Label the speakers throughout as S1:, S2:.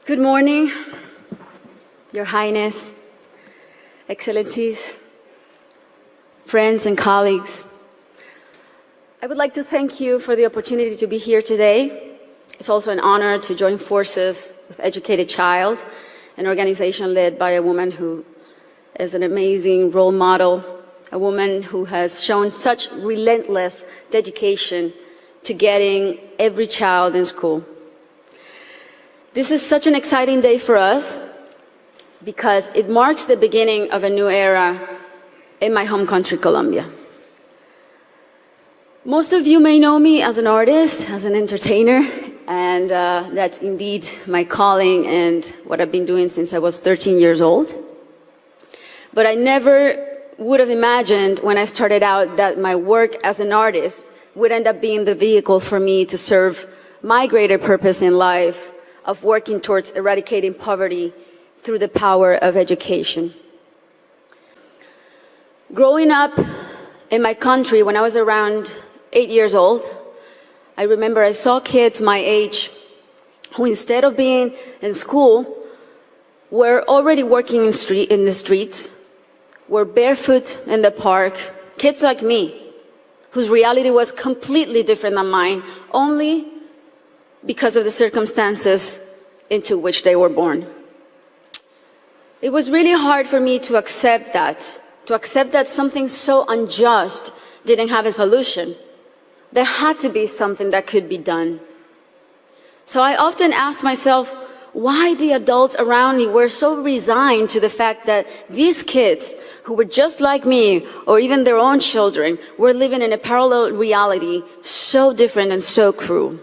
S1: Good morning, Your Highness, Excellencies, friends and colleagues. I would like to thank you for the opportunity to be here today. It's also an honor to join forces with Educated Child, an organization led by a woman who is an amazing role model, a woman who has shown such relentless dedication to getting every child in school. This is such an exciting day for us because it marks the beginning of a new era in my home country, Colombia. Most of you may know me as an artist, as an entertainer, and that's indeed my calling and what I've been doing since I was 13 years old. But I never would have imagined when I started out that my work as an artist would end up being the vehicle for me to serve my greater purpose in life of working towards eradicating poverty through the power of education. Growing up in my country when I was around 8 years old, I remember I saw kids my age who, instead of being in school, were already working in the streets, were barefoot in the park, kids like me, whose reality was completely different than mine, only because of the circumstances into which they were born. It was really hard for me to accept that something so unjust didn't have a solution. There had to be something that could be done. So I often asked myself why the adults around me were so resigned to the fact that these kids, who were just like me, or even their own children, were living in a parallel reality so different and so cruel.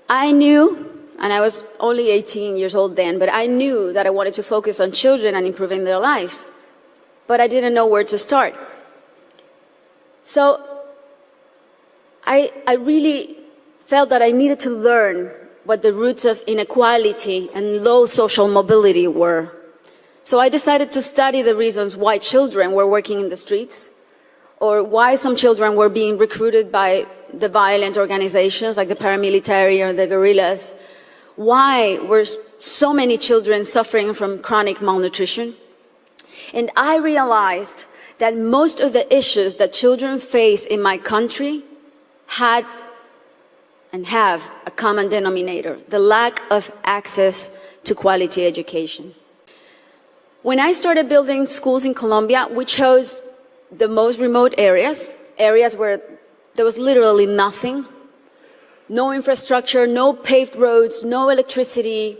S1: I knew, and I was only 18 years old then, but I knew that I wanted to focus on children and improving their lives. But I didn't know where to start. So I really felt that I needed to learn what the roots of inequality and low social mobility were. So I decided to study the reasons why children were working in the streets, or why some children were being recruited by the violent organizations like the paramilitary or the guerrillas. Why were so many children suffering from chronic malnutrition? And I realized that most of the issues that children face in my country had and have a common denominator: the lack of access to quality education. When I started building schools in Colombia, we chose the most remote areas where there was literally nothing, no infrastructure, no paved roads, no electricity,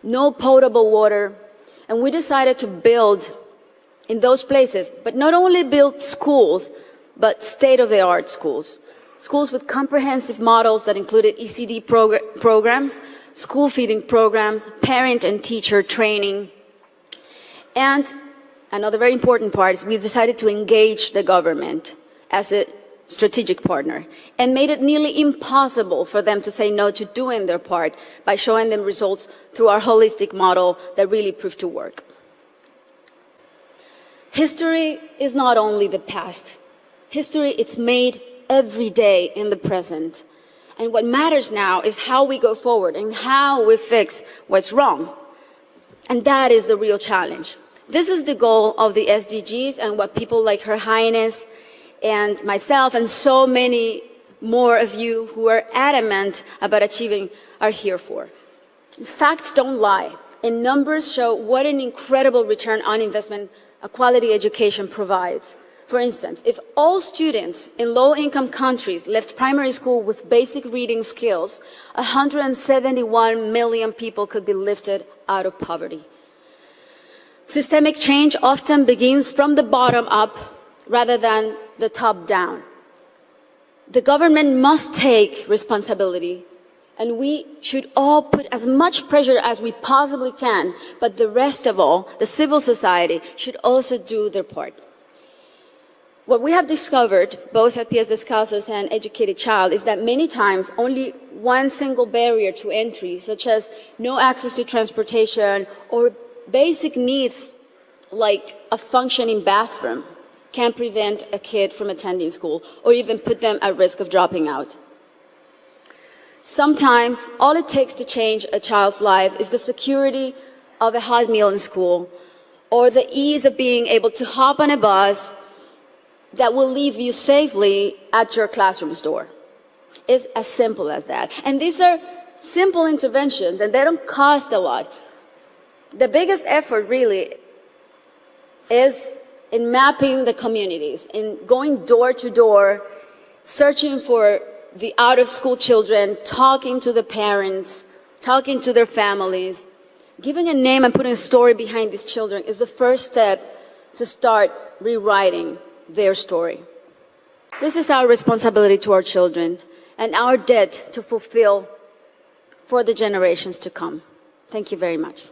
S1: no potable water. And we decided to build in those places, but not only build schools, but state-of-the-art schools. Schools with comprehensive models that included ECD programs, school feeding programs, parent and teacher training. And another very important part is we decided to engage the government as a strategic partner and made it nearly impossible for them to say no to doing their part by showing them results through our holistic model that really proved to work. History is not only the past. History, it's made every day in the present. And what matters now is how we go forward and how we fix what's wrong. And that is the real challenge. This is the goal of the SDGs and what people like Her Highness and myself and so many more of you who are adamant about achieving are here for. Facts don't lie, and numbers show what an incredible return on investment a quality education provides. For instance, if all students in low-income countries left primary school with basic reading skills, 171 million people could be lifted out of poverty. Systemic change often begins from the bottom up rather than the top down. The government must take responsibility, and we should all put as much pressure as we possibly can, but the rest of all, the civil society, should also do their part. What we have discovered, both at Pies Descalzos and Educated Child, is that many times only one single barrier to entry, such as no access to transportation or basic needs like a functioning bathroom, can prevent a kid from attending school or even put them at risk of dropping out. Sometimes all it takes to change a child's life is the security of a hot meal in school, or the ease of being able to hop on a bus that will leave you safely at your classroom's door. It's as simple as that. And these are simple interventions, and they don't cost a lot. The biggest effort really is in mapping the communities, in going door to door, searching for the out-of-school children, talking to the parents, talking to their families. Giving a name and putting a story behind these children is the first step to start rewriting their story. This is our responsibility to our children and our debt to fulfill for the generations to come. Thank you very much.